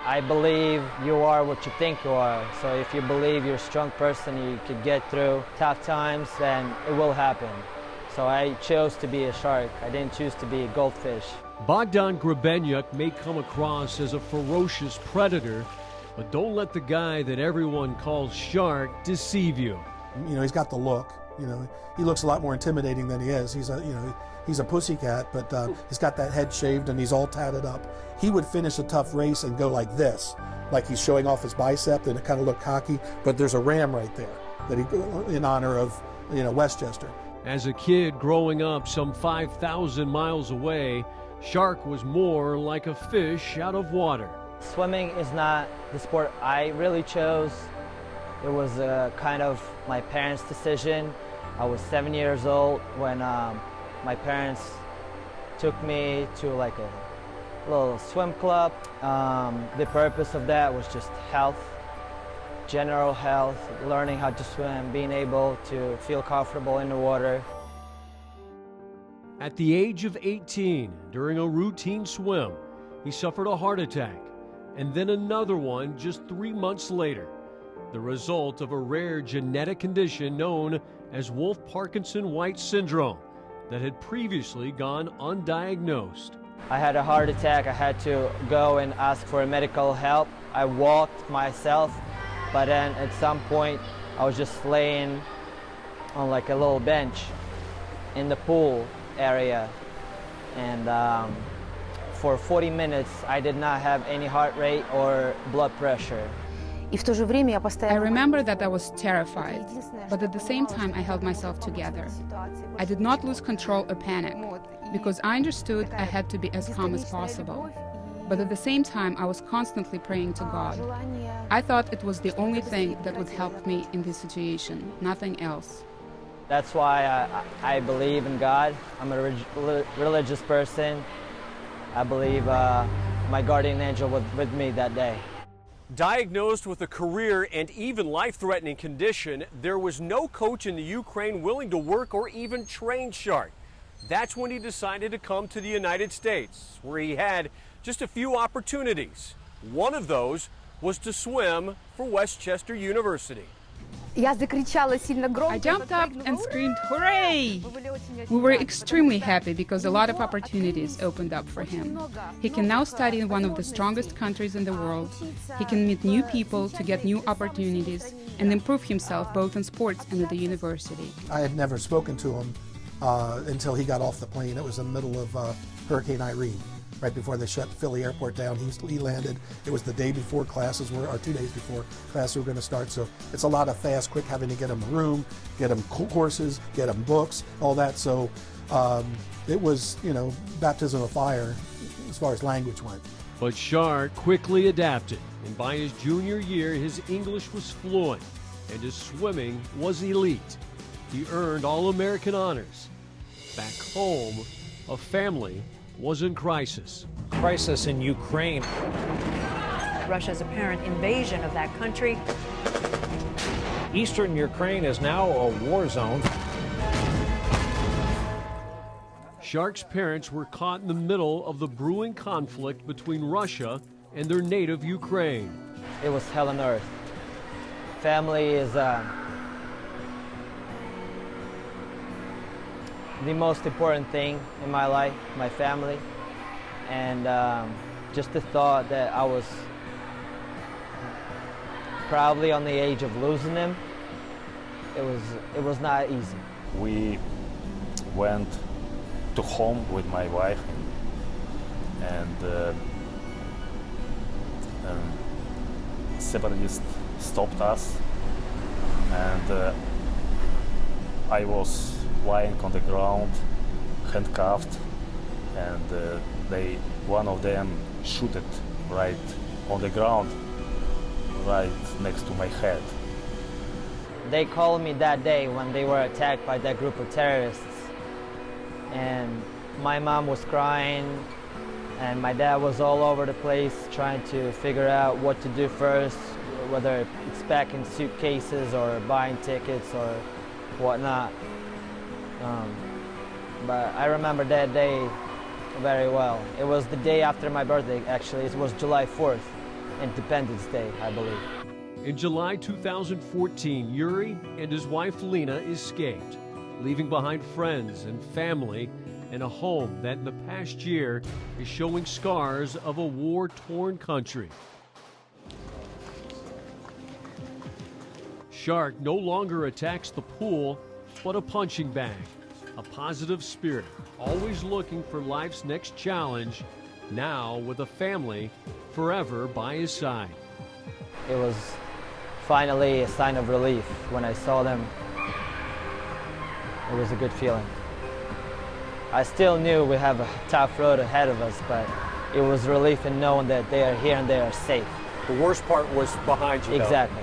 I believe you are what you think you are. So if you believe you're a strong person, you could get through tough times, then it will happen. So I chose to be a shark. I didn't choose to be a goldfish. Bogdan Grebenyuk may come across as a ferocious predator, but don't let the guy that everyone calls Shark deceive you. You know, he's got the look. You know, he looks a lot more intimidating than he is. He's a pussycat, but he's got that head shaved and he's all tatted up. He would finish a tough race and go like this, like he's showing off his bicep, and it kind of looked cocky. But there's a ram right there that he, in honor of, you know, Westchester. As a kid growing up some 5,000 miles away, Shark was more like a fish out of water. Swimming is not the sport I really chose. It was kind of my parents' decision. I was 7 years old when my parents took me to like a little swim club. The purpose of that was just health, general health, learning how to swim, being able to feel comfortable in the water. At the age of 18, during a routine swim, he suffered a heart attack, and then another one just 3 months later, the result of a rare genetic condition known as Wolff-Parkinson-White syndrome that had previously gone undiagnosed. I had a heart attack. I had to go and ask for medical help. I walked myself, but then at some point I was just laying on like a little bench in the pool area, and for 40 minutes I did not have any heart rate or blood pressure. I remember that I was terrified, but at the same time I held myself together. I did not lose control or panic, because I understood I had to be as calm as possible. But at the same time I was constantly praying to God. I thought it was the only thing that would help me in this situation, nothing else. That's why I believe in God. I'm a religious person. I believe my guardian angel was with me that day. Diagnosed with a career and even life-threatening condition, there was no coach in the Ukraine willing to work or even train Shark. That's when he decided to come to the United States, where he had just a few opportunities. One of those was to swim for Westchester University. I jumped up and screamed, "Hooray!" We were extremely happy because a lot of opportunities opened up for him. He can now study in one of the strongest countries in the world. He can meet new people to get new opportunities and improve himself both in sports and at the university. I had never spoken to him until he got off the plane. It was in the middle of Hurricane Irene. Right before they shut Philly airport down, he landed. It was the day before classes were, or 2 days before classes were going to start. So it's a lot of fast, quick, having to get him a room, get him courses, get him books, all that. So it was, you know, baptism of fire as far as language went. But Shark quickly adapted, and by his junior year, his English was fluent, and his swimming was elite. He earned All-American honors. Back home, a family was in crisis. Crisis in Ukraine. Russia's apparent invasion of that country. Eastern Ukraine is now a war zone. Shark's parents were caught in the middle of the brewing conflict between Russia and their native Ukraine. It was hell on earth. Family is the most important thing in my life, my family, and just the thought that I was probably on the age of losing him, it was not easy. We went to home with my wife, and separatists stopped us, and I was lying on the ground, handcuffed, and one of them shot it right on the ground, right next to my head. They called me that day when they were attacked by that group of terrorists, and my mom was crying, and my dad was all over the place trying to figure out what to do first, whether it's packing suitcases or buying tickets or whatnot. But I remember that day very well. It was the day after my birthday, actually. It was July 4th. Independence Day, I believe. In July 2014, Yuri and his wife Lena escaped, leaving behind friends and family and a home that in the past year is showing scars of a war-torn country. Shark no longer attacks the pool, but a punching bag, a positive spirit, always looking for life's next challenge, now with a family forever by his side. It was finally a sign of relief when I saw them. It was a good feeling. I still knew we have a tough road ahead of us, but it was relief in knowing that they are here and they are safe. The worst part was behind you, though. Exactly.